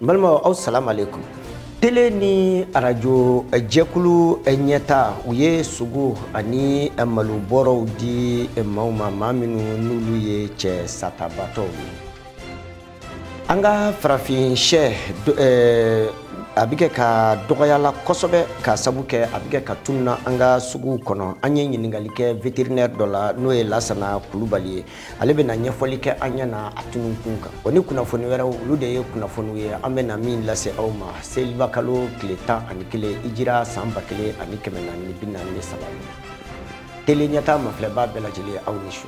Malma assalamu alaikum. Tele ni radio jekulu nyeta uye sugu ani malu boro di mauma maminu nulu ye che satabato. Anga farafin she abike ka dogoyala kosobe ka sabuke abike ka tunna anga sugu kono anye nyiningalike vétérinaire dola noe lasana kulubali alebe na nyefolike anya na atunu kunka oni kuna foni wera lude ye kuna foni ye amena min lase awma selva kalo kleta ani kile ijira samba kile ani kemena ni binna ni sababu tele nyata mafleba bela jili awnishu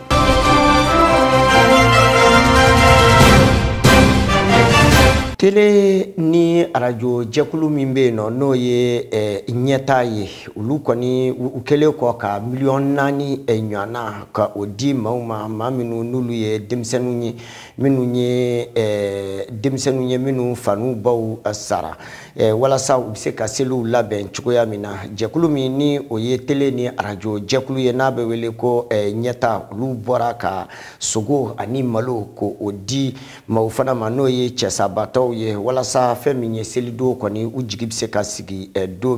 Tele ni radio jekulu mimbe no ye nyeta ye ulu koni ukele ko ka million nani nyana ka odi mauma maminu nulu ye demsenunye minunye demsenunye minu fanu baw asara wala sa ubse ka selu laben chukoya mina jekulu mini oye tele ni radio jekulu ye nabe wele ko nyeta ulu bora ka sogo ani malo ko odi maufana mano ye chesabato ye wala sa feminye selido koni ujigibse kasigi do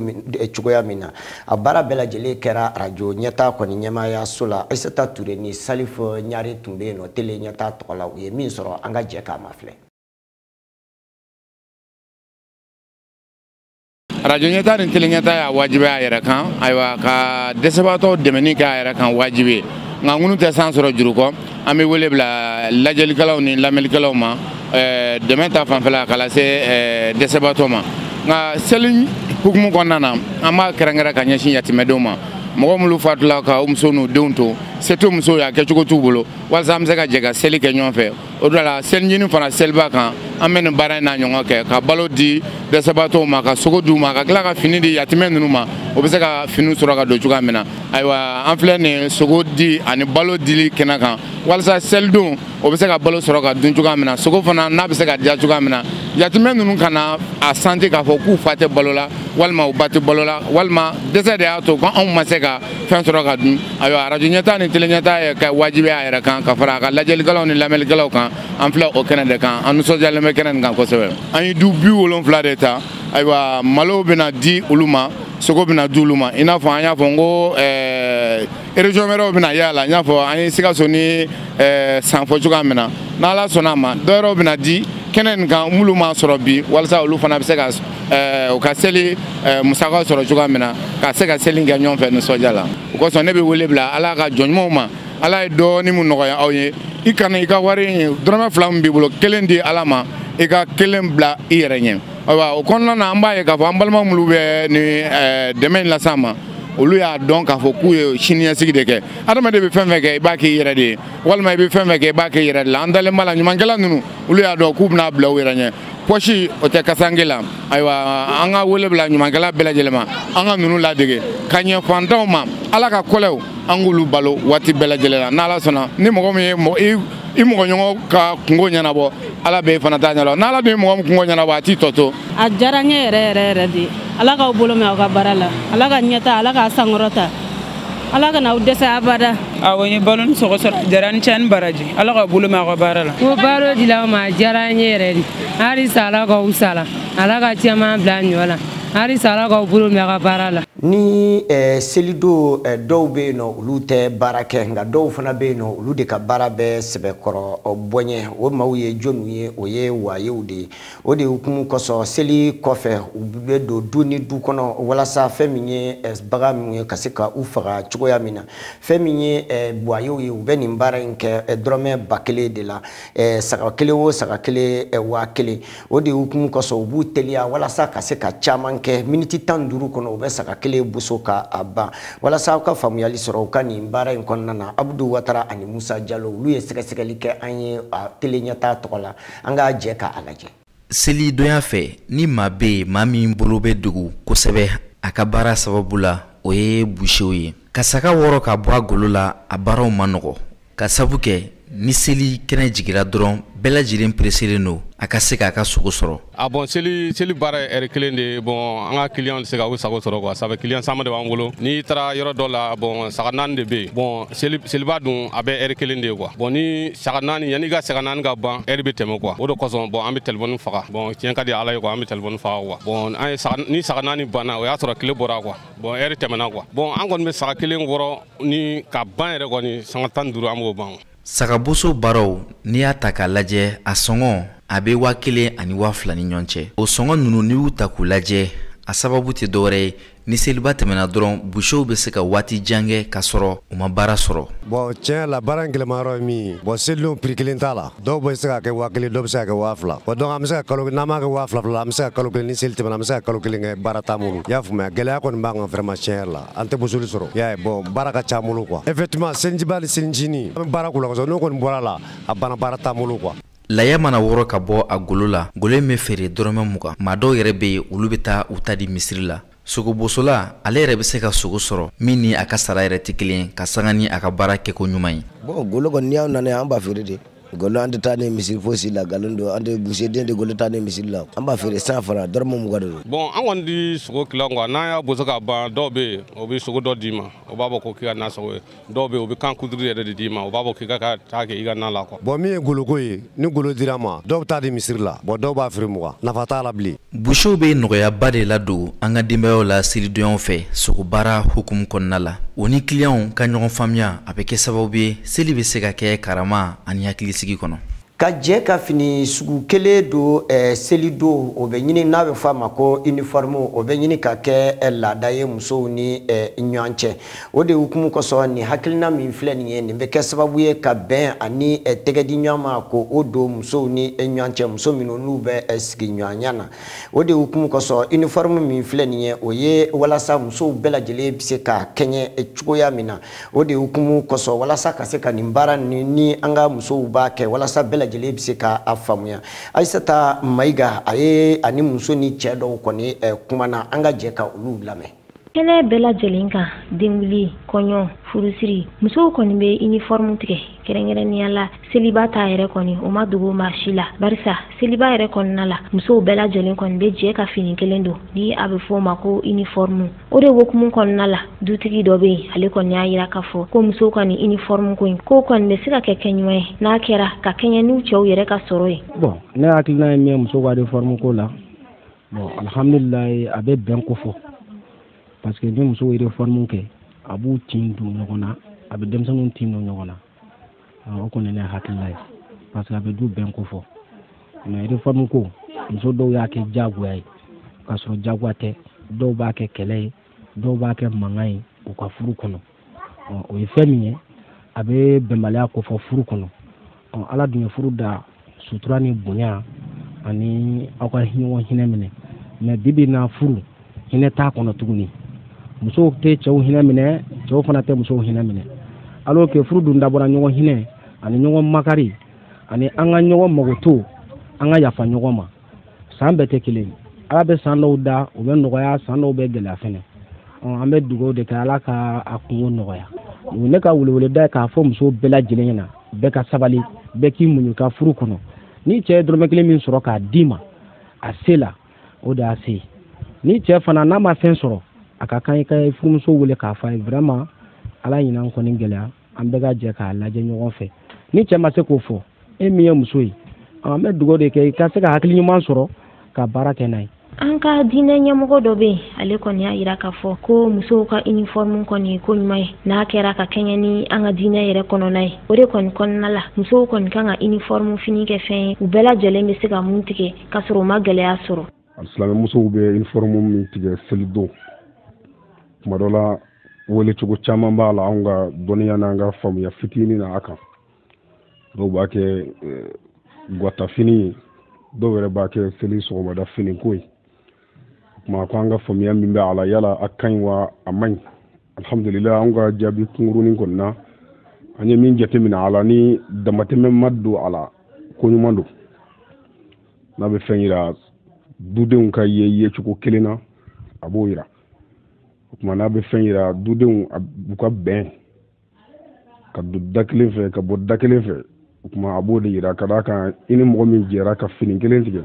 chugoya mina abara bela jele kera radio nyata koni nyama ya sola Aissata Touré ni Salif nyare tumbe no tele nyata tola ye min soro anga jeka mafle radio nyata ni tele nyata ya wajibe ayera kan aywa ka desabato demeni ka ayera kan wajibe ngunu te sansoro juruko ami wole bla lajeli kalaw ni lamel kalaw ma demain ta fanfala kala se desabato ma nga selin hukumu konana ama kerangara kanya shin yatimedoma mo mulu fatula ka umsonu donto seto mso ya kechugo tubulo wala mzeka jega seli ke nyonfe odala selnyini fana selba kan amen bara na nyonga ke ka balodi desabato ma ka sogodu ma ka kala ka fini di yatimenu ma obese ka finu sura ka do chuga mena aywa enflene sogodi ani balodi kenaka wala sa seldo obese ka balo sura ka dun chuga mena sogo fana na bese ka dia chuga mena yatimenu kana a santé ka fo ku fate balola walma ubati balola walma desede ato ko on maseka fen sura ka dun aywa radio nyata ni tele nyata ka wajibe ayra kan ka fara ka lajel galaw ni lamel galaw kan enfla o kenade kan anu social me kenen kan ko sebe ani du bi wolon fla deta aywa malo bena di uluma sogo bina duluma ina fo anya fo ngo région mero bina yala nya fo ani sika soni sanfo juga mena na la sonama doro bina di kenen kan muluma sorobi walsa ulu fana bise ka o ka seli musaka soro juga mena ka se ka seli nganyon fe no sojala ko so ne be wole bla ala ka jonmo ma ala do ni mu no ya awye ikana ika wari drama flam bi bulo kelendi alama ika kelen bla irenye wa o konna na ambaye ka ambalma mulube ni demain la sama olu ya don ka fo ku chinia sigide ke adama de be fembe ke ba ke yere de walma be fembe ke ba ke yere la andale mala nyuma ngala nunu olu ya do ku na bla weranye pochi o te kasangela aywa anga wole bla nyuma ngala bela jelema anga nunu la dege kanye fantoma ala ka kolew angulu balo wati bela jelela nala sona ni mo mi mo i mo nyongo ka kungo nyana bo ala be fana ta nyalo nala de mo kungo nyana ba ti toto a jaranye re di ala ka bolo me ka barala ala ka nyata ala ka sangorota ala ka na udesa abada awoni balon so so jaran chan baraji ala ka bolo me ka barala ko baro di la ma jaranye re di ari sala ka usala ala ka tiama bla nyola ari sala ka bolo me ka barala ni selido dowbe no ulute barake nga dow fana be no ulude ka barabe sebe koro obonye o mawye jonuye oye wayewde ode hukumu koso seli kofe ubbe do duni du kono wala sa feminye baga minye kasika ufara chugoya mina feminye boyewe ubeni mbara nke drome bakele de la saka kele wo saka kele wa kele ode hukumu koso ubu telia wala sa kasika chamanke miniti tanduru kono ube saka kele busoka aba wala sa ka famuyali soro kani mbara inkonna na Abdou Watara ani Musa Jallo lu ye seka like anye telenyata tokola anga jeka alaje seli doya fe ni mabe mami mbolobe dugu kosebe akabara sababula oye bushoye kasaka woro ka bwa golola abaro manogo kasabuke ni seli kɛnɛ jigira dɔrɔn bɛɛ lajɛlen preselen no a ka se k'a ka sogo sɔrɔ. Bon seli baara heure kelen de bon an ka client se ka u sago sɔrɔ quoi. Ça fait client sama de b'an bolo. Ni taara yɔrɔ dɔ la bon saga 4 de bɛ yen. Bon seliba dun a bɛ heure kelen de quoi. Bon ni saga 4 yani ka saga 4 ka ban heure bɛ tɛmɛ quoi. O de kosɔn bon an bɛ téléphone faga. Bon tiɲɛ ka di Ala ye quoi an bɛ téléphone faga quoi. Bon an ni saga 4 banna o y'a sɔrɔ tile bɔra quoi. Bon heure tɛmɛna quoi. Bon an kɔni bɛ saga kelen wɔrɔ ni ka ban yɛrɛ kɔni sanga 15 an b'o ban. Sagaboso baaraw n'i y'a ta k'a lajɛ a sɔngɔ a bɛ 1,000 ani 2,000 ni ɲɔgɔn cɛ. O sɔngɔ ninnu n'i y'u ta k'u lajɛ a sababu tɛ dɔwɛrɛ ye ni seliba tɛmɛna dɔrɔn bouchers bɛ se ka waati jan kɛ ka sɔrɔ u ma baara sɔrɔ. Bon tiɲɛ la baara in gɛlɛmayɔrɔ ye min ye bon selidenw prix kelen t'a la dɔw bɛ se ka kɛ 1,000 dɔw bɛ se ka kɛ 2,000 bon donc an bɛ se ka kalo n'an m'a kɛ 2,000 an bɛ se ka kalo kelen ni seli tɛmɛna an bɛ se ka kalo kelen kɛ baara t'an bolo i y'a faamuya gɛlɛya kɔni b'an kan vraiment tiɲɛ yɛrɛ la an tɛ bosoli sɔrɔ i y'a ye bon baara ka ca an bolo quoi effectivement selijiba ni selicinin an bɛ baara k'u la kosɛbɛ n'o kɔni bɔra la a banna baara t'an bolo quoi. Laya mana wɔrɔ ka bɔ a golo la golo in bɛ feere dɔrɔmɛ 20 maa dɔw yɛrɛ bɛ yen olu bɛ taa u ta di misiri la. Sogobosola ale yɛrɛ bɛ se ka sogo sɔrɔ min ni a ka sara yɛrɛ tɛ kelen ka sanga ni a ka baara kɛko ɲuman ye. Bon golo kɔni y'aw nana an b'a feere de golo an tɛ taa ni misiri fosi la galon don an tɛ boucher den de golo taa ni misiri la an b'a feere 100 francs dɔrɔmɛ 20 de don. Bon an kɔni di sogo kilo quoi n'an y'a boso ka ban dɔw bɛ yen o bɛ sogo dɔ d'i ma o b'a fɔ ko k'i ka na sogo ye dɔw bɛ yen o bɛ kan kuduru yɛrɛ de d'i ma o b'a fɔ k'i ka taa kɛ i ka na la quoi. Bon min ye goloko ye ni golo dira ma dɔw bɛ taa di misiri la bon dɔw b'a feere 20 nafa t'a la bilen. Bouchers bɛ nɔgɔyaba de ladon an ka denbayaw la selidonyaw fɛ sogo baara hukumu kɔnɔna la o ni clients ka ɲɔgɔn faamuya a bɛ kɛ sababu ye seli bɛ se ka kɛ karama ani hakilisigi kɔnɔ. Ka jɛ ka fini sugu kelen do seli do o bɛ ɲini n'a bɛ fɔ a ma ko uniforme o bɛ ɲini ka kɛ laada ye musow ni ɲɔgɔn cɛ o de hukumu kosɔn nin hakilina min filɛ nin ye nin bɛ kɛ sababu ye ka bɛn ani tɛgɛ di ɲɔgɔn ma ko o don musow ni ɲɔgɔn cɛ muso minnu n'u bɛ sigi ɲɔgɔnya na o de hukumu kosɔn uniforme min filɛ nin ye o ye walasa musow bɛɛ lajɛlen bɛ se ka kɛɲɛ cogoya min na o de hukumu kosɔn walasa ka se ka nin baara ni an ka musow b'a kɛ walasa bɛɛ lajɛlen bɛ se ka a faamuya Aissata Mayiga a ye ani muso ni cɛ dɔw kɔni kumana an ka jɛ ka olu lamɛn. Kɛnɛ bɛɛ lajɛlen kan denwuli kɔɲɔ furusiri musow kɔni bɛ uniforme tigɛ kɛrɛnkɛrɛnnenya la seliba ta yɛrɛ kɔni o ma dogo maa si la barisa seliba yɛrɛ kɔnɔna la musow bɛɛ lajɛlen kɔni bɛ jɛ ka fini kelen don ni a bɛ fɔ o ma ko uniforme o de hukumu kɔnɔna la dutigi dɔ bɛ yen ale kɔni y'a jira k'a fɔ ko musow kɔni uniforme ko in ko kɔni bɛ se ka kɛ kɛɲuman ye n'a kɛra ka kɛɲɛ n'u cɛw yɛrɛ ka sɔrɔ ye. Bon ne hakilina ye min ye musow ka uniforme ko la bon alhamdulilayi a bɛ bɛn ko fɔ parce que ni musow ye uniforme kɛ a b'u tin don ɲɔgɔn na a bɛ denmisɛnninw tin don ɲɔgɔn na o kɔni ne hakilina ye parce que a bɛ du bɛn ko fɔ mais uniforme ko muso dɔw y'a kɛ jagoya ye k'a sɔrɔ jagoya tɛ dɔw b'a kɛ kɛlɛ ye dɔw b'a kɛ mankan ye u ka furu kɔnɔ o ye fɛn min ye a bɛ bɛnbaliya ko fɔ furu kɔnɔ ala dun ye furu da sutura ni bonya ani aw ka ɲɔgɔn hinɛ minɛ mais bibi na furu hinɛ t'a kɔnɔ tuguni musow tɛ cɛw hinɛ minɛ cɛw fana tɛ musow hinɛ minɛ alors que furu dun dabɔra ɲɔgɔn hinɛ ani ɲɔgɔn makari ani an ka ɲɔgɔn mago to an ka yafa ɲɔgɔn ma san bɛɛ tɛ kelen ala bɛ san dɔw da u bɛ nɔgɔya san dɔw bɛ gɛlɛya fɛnɛ an bɛ dugawu de kɛ ala ka a kungo nɔgɔya ne ka weleweleda ye k'a fɔ musow bɛɛ lajɛlen ɲɛna bɛɛ ka sabali bɛɛ k'i muɲu ka furu kɔnɔ ni cɛ ye dɔrɔmɛ kelen min sɔrɔ k'a d'i ma a se la o de y'a se ni cɛ fana n'a ma fɛn sɔrɔ a ka kan i ka furumuso wele k'a fɔ a ye vraiment ala ɲina an kɔni gɛlɛya an bɛɛ ka jɛ k'a lajɛ ɲɔgɔn fɛ ni cɛ ma se k'o fɔ e min ye muso ye an bɛ dugawu de kɛ i ka se ka hakili ɲuman sɔrɔ ka baara kɛ n'a ye. An ka diinɛ ɲɛmɔgɔ dɔ bɛ yen ale kɔni y'a jira k'a fɔ ko musow ka uniforme kɔni ye ko ɲuman ye n'a kɛra ka kɛɲɛ ni an ka diinɛ yɛrɛ kɔnɔna ye o de kɔni kɔnɔna la musow kɔni kan ka uniforme fini kɛ fɛn ye u bɛɛ lajɛlen bɛ se ka mun tigɛ k'a sɔrɔ u ma gɛlɛya sɔrɔ. Alisilamɛ musow bɛ uniforme min tigɛ selidon tuma dɔ la wele cogo caman b'a la anw ka dɔnniya n'an ka faamuya fitinin na a kan dɔw b'a kɛ guwata fini ye dɔw yɛrɛ b'a kɛ seli sɔgɔmada fini ko ye kuma ko an ka faamuya min bɛ a la yala a ka ɲi wa a man ɲi alhamdulillah an ka jaabi kunkurunin kɔni na an ye min jateminɛ a la ni damatɛmɛ ma don a la ko ɲuman don n'a bɛ fɛn yira dudenw ka ye cogo kelen na a b'o yira o tuma n'a bɛ fɛn yira dudenw u ka bɛn ka don da kelen fɛ ka bɔ da kelen fɛ kuma abo de yira kada kan ini mɔgɔ min jɛra ka fini kelen tigɛ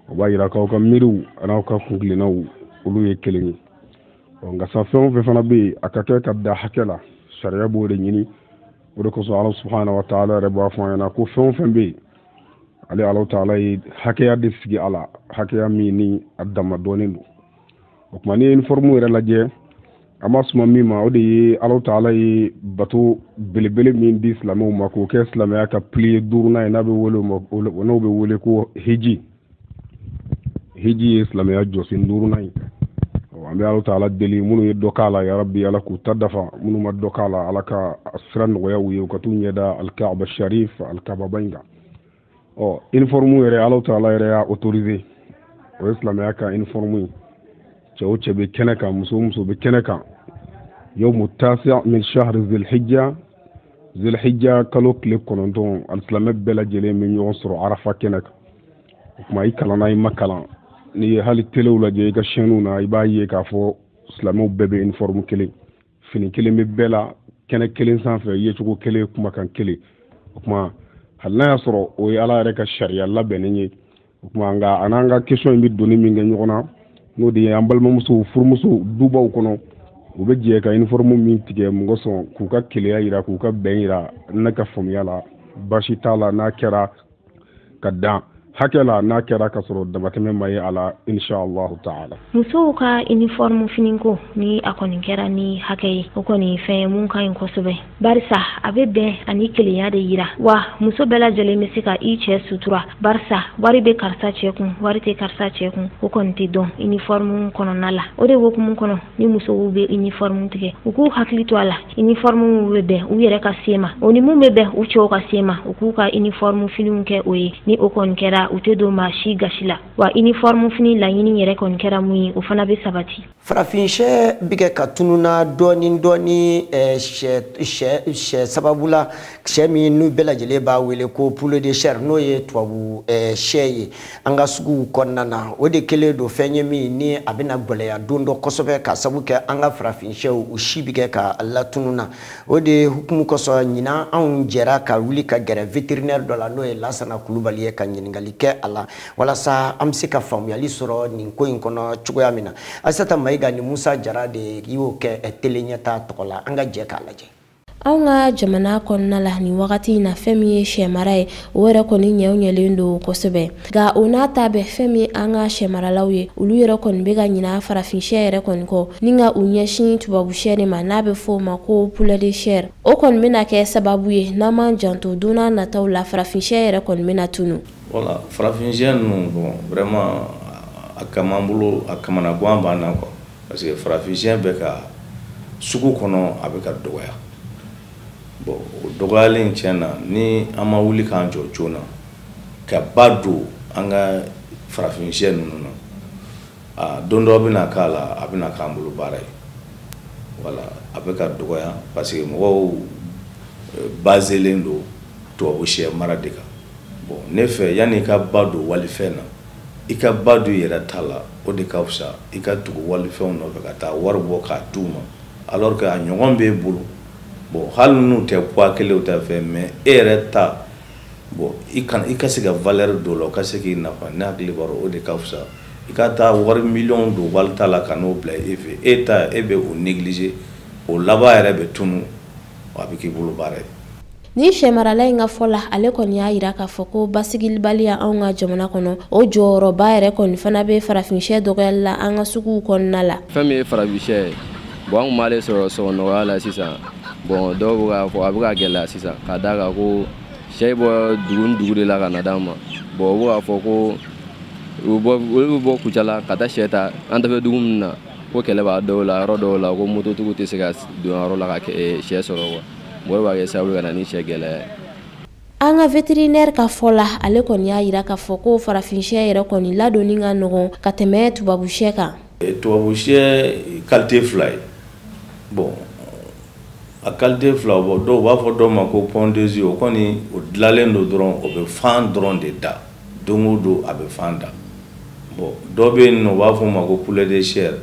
o b'a yira k'aw ka miiriw an'aw ka kunkilennaw olu ye kelen ye nka sa fɛn o fɛn fana bɛ yen a ka kɛ ka da hakɛ la sariya b'o de ɲini o de kosɔn ala subhanahu wa ta'ala yɛrɛ b'a fɔ an ɲɛna ko fɛn o fɛn bɛ yen ale ala ta'ala ye hakɛya de sigi a la hakɛya min ni a dama dɔɔnin don o kuma ni uniforme yɛrɛ lajɛ a ma suma min ma o de ye ala ta'ala ye bato belebele min di silamɛw ma k'o kɛ silamɛya ka pilier 5nan ye n'a bɛ wele n'o bɛ wele ko hiji ye silamɛya jɔsen 5nan ye an bɛ ala ta'ala deli minnu ye dɔ k'a la ya rabbi ala k'u ta dafa minnu ma dɔ k'a la ala ka sira nɔgɔya u ye u ka t'u ɲɛda alkaaba sharif alkaaba ba in kan uniforme yɛrɛ ala ta'ala yɛrɛ y'a autorisé o ye silamɛya ka uniforme ye cɛ o cɛ bɛ kɛnɛ kan muso o muso bɛ kɛnɛ kan yawmu tasi' min shahr zilhijja kalo tile 9 alisilamɛ bɛɛ lajɛlen bɛ ɲɔgɔn sɔrɔ arafa kɛnɛ kan o kuma i kalanna i ma kalan n'i ye hali telew lajɛ i ka chaînew na i b'a ye k'a fɔ silamɛw bɛɛ bɛ uniforme kelen fini kelen bɛ bɛɛ la kɛnɛ kelen sanfɛ yecogo kelen kumakan kelen o kuma hali n'a y'a sɔrɔ o ye ala yɛrɛ ka sariya labɛnnen ye o kuma nka a n'an ka question in bɛ donni min kɛ ɲɔgɔn na n'o de ye an balimamusow furumusow dubaw kɔnɔ u bɛ jɛ ka uniforme min tigɛ mɔgɔ sɔn k'u ka keleya yira k'u ka bɛn yira ne ka faamuya la baasi t'a la n'a kɛra ka dan hakɛ la n'a kɛra ka sɔrɔ damatɛmɛ ma ye a la inshallahu ta'ala. Musow ka uniforme finiko ni a kɔni kɛra ni hakɛ ye o kɔni fɛn ye mun ka ɲi kosɛbɛ barisa a bɛ bɛn ani kelenya de yira wa muso bɛɛ lajɛlen bɛ se ka i cɛ sutura barisa wari bɛ karisa cɛ kun wari tɛ karisa cɛ kun o kɔni tɛ dɔn uniforme kɔnɔna la o de hukumu kɔnɔ ni musow bɛ uniforme tigɛ u k'u hakili to a la uniforme bɛ bɛn u yɛrɛ ka se ma o ni mun bɛ bɛn u cɛw ka se ma u k'u ka uniforme finiw kɛ o ye ni o kɔni kɛra u tɛ don maa si gasi la wa uniforme fini laɲini yɛrɛ kɔni kɛra mun ye o fana bɛ sabati. Farafinshɛ bɛ kɛ ka tununa dɔɔni sɛ sababu la sɛ min n'u bɛɛ lajɛlen b'a wele ko poulet de chair n'o ye tubabu sɛ ye an ka suguw kɔnɔna na o de kelen don fɛn ye min ni a bɛna gɛlɛya don dɔ kosɛbɛ ka sabu kɛ an ka farafinshɛw u si bɛ kɛ ka latununa o de hukumu kosɔn ɲinan anw jɛra ka wuli ka gɛrɛ vétérinaire dɔ la n'o ye Lasana Kulubali ye ka ɲininkali kɛ a la walasa an bɛ se ka faamuyali sɔrɔ nin ko in kɔnɔ cogoya min na Asata Mayiga ni Musa Jara de y'o kɛ tele ɲɛta tɔgɔ la an ka jɛ k'a lajɛ. Anw ka jamana kɔnɔna la ni wagati in na fɛn min ye sɛ mara ye o yɛrɛ kɔni ɲɛlen don kosɛbɛ nka o n'a ta bɛɛ fɛn min an ka sɛ maralaw ye olu yɛrɛ kɔni bɛ ka ɲina farafinsɛ yɛrɛ kɔni kɔ ni ka u ɲɛsin tubabu sɛ de ma n'a bɛ fɔ o ma ko poulet de chair o kɔni bɛna kɛ sababu ye n'an m'an janto don n'a nataw la farafinsɛ yɛrɛ kɔni bɛna tunu. Voilà, farafinsɛ ninnu bon vraiment a kaman bolo a kamana gan b'an na quoi parce que farafinsɛ bɛ ka sugu kɔnɔ a bɛ ka dɔgɔya. Bon o dɔgɔyalen tiɲɛ na ni an ma wuli k'an jɔ joona ka ba don an ka farafinsɛ ninnu na don dɔ bɛna k'a la a bɛna k'an bolo baara ye voilà a bɛ ka dɔgɔya parce que mɔgɔw baselen don tubabu sɛ mara de kan bon ne fɛ yanni i ka ba don walifɛn na i ka ba don i yɛrɛ ta la o de ka fisa i ka tugu walifɛnw nɔfɛ ka taa wari bɔ k'a d'u ma alors que a ɲɔgɔn b'e bolo. Bon hali n'u tɛ poids kelen u tɛ fɛn mais e yɛrɛ ta bon i ka se ka valeur dɔ la o ka se k'i nafa ne hakili b'a o de ka fisa i ka taa wari miliyɔn don wali ta la ka n'o bila e fɛ e ta e bɛ o négliger o laban yɛrɛ bɛ tunu a bɛ k'i bolo baara ye. Ni sɛ marala in ka fɔ la ale kɔni y'a yira k'a fɔ ko basigilibaliya anw ka jamana kɔnɔ o jɔyɔrɔba yɛrɛ kɔni fana bɛ farafinsɛ dɔgɔyali la an ka suguw kɔnɔna la. Fɛn min ye farafinsɛ ye bon an kun b'ale sɔrɔ sɔgɔnɔgɔya la sisan bon dɔw bɛ k'a fɔ a bɛ ka gɛlɛya sisan ka d'a kan ko sɛ bɔ dugu ni dugu de la ka na d'an ma bon u bɛ k'a fɔ ko olu bɛ bɔ Kucala ka taa sɛ ta an tɛ fɛ dugu min na ko kɛlɛ b'a dɔw la yɔrɔ dɔw la ko mototigiw tɛ se ka don yɔrɔ la ka sɛ sɔrɔ quoi bon o b'a kɛ sababu ka na ni sɛ gɛlɛya ye. An ka vétérinaire ka fɔ la ale kɔni y'a yira k'a fɔ ko farafinsɛ yɛrɛ kɔni ladonni ka nɔgɔn ka tɛmɛ tubabu sɛ kan. Tubabu sɛ qualité fila ye bon a qualité fila bɔ dɔw b'a fɔ dɔw ma ko pondesi o kɔni o dilanlen don dɔrɔn o bɛ fan dɔrɔn de da don o don a bɛ fan da bon dɔw bɛ yen nɔ u b'a fɔ o ma ko poulet de chair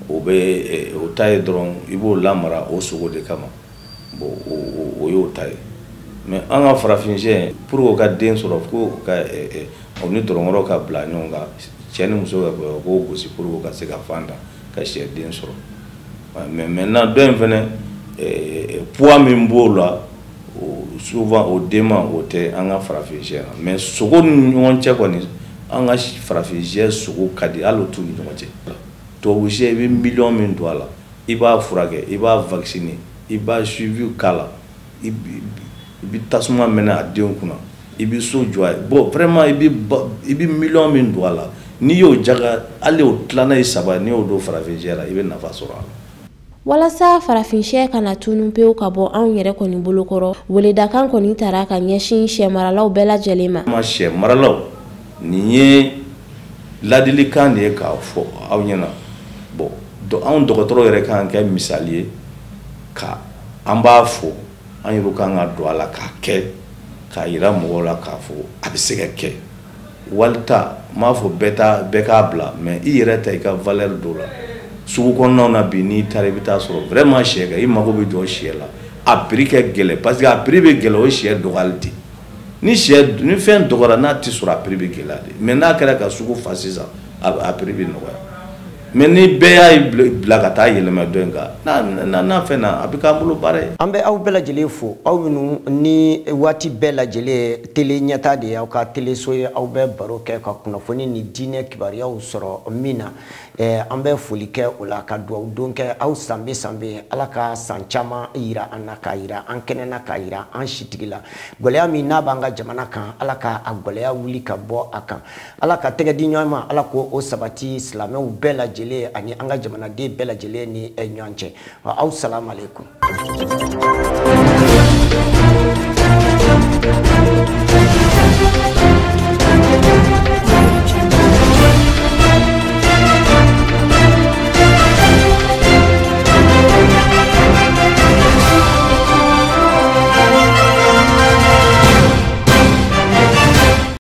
o bɛ o ta ye dɔrɔn i b'o lamara o sogo de kama bon o y'o ta ye mais an ka farafinsiyɛ pour que o ka den sɔrɔ fo ka o ni dɔrɔnkɔrɔ ka bila ɲɔgɔn kan cɛ ni muso ka bɔ k'o gosi pour que o ka se ka fan da ka sɛ den sɔrɔ mais maintenant dɔ in fɛnɛ poids min b'o la souvent o den ma o tɛ an ka farafinsiyɛ la mais sogo ni ɲɔgɔn cɛ kɔni an ka farafinsiyɛ sogo ka di hali o t'u ni ɲɔgɔn cɛ tubabusiyɛ i bɛ miliyɔn min don a la i b'a furakɛ i b'a vacciner i b'a suivi k'a la i bɛ tasuma mɛnɛ a denw kunna i bɛ so jɔ a ye bon vraiment i bɛ miliyɔn min don a la n'i y'o jaga hali o tilanan ye 3 n'i y'o don farafinsiyɛ la i bɛ nafa sɔrɔ a la. Walasa farafinsiyɛ kana tunun pewu ka bɔ anw yɛrɛ kɔni bolokɔrɔ weledakan kɔni taara ka ɲɛsin sɛ maralaw bɛɛ lajɛlen ma. Ma sɛ maralaw nin ye ladilikan de ye k'a fɔ aw ɲɛna bon anw dɔgɔtɔrɔ yɛrɛ kan kɛ misali ye ka an b'a fɔ an yɛrɛ kan ka don a la k'a kɛ k'a yira mɔgɔw la k'a fɔ a bɛ se ka kɛ walita n m'a fɔ bɛɛ k'a bila mais i yɛrɛ ta i ka valeur dɔ la sugu kɔnɔnaw na bi n'i taara i bɛ taa sɔrɔ vraiment sɛ kan i mago bɛ jɔ sɛ la a prix ka gɛlɛn parce que a prix bɛ gɛlɛn o sɛ dɔgɔyali de ni fɛn dɔgɔyara n'a tɛ sɔrɔ a prix bɛ gɛlɛya de mais n'a kɛra ka sugu fa sisan a prix bɛ nɔgɔya mais ni bɛɛ y'a bila ka taa yɛlɛma dɔ in kan n'a fɛn na a bɛ k'an bolo baara ye. An bɛ aw bɛɛ lajɛlen fo aw minnu ni waati bɛɛ lajɛlen télé ɲɛta de y'aw ka téléso ye aw bɛ baro kɛ ka kunnafoni ni diinɛ kibaruyaw sɔrɔ min na an bɛ foli kɛ o la ka dugawu don kɛ aw san bɛ Ala ka san caman yira an na k'a yira an kɛnɛ na k'a yira an sitigi la gɛlɛya min n'a b'an ka jamana kan Ala ka a gɛlɛya wuli ka bɔ a kan Ala ka tɛgɛ di ɲɔgɔn ma Ala ko o sabati silamɛw bɛɛ lajɛlen ani an ka jamanaden bɛɛ lajɛlen ni ɲɔgɔn cɛ aw salamu alaikum.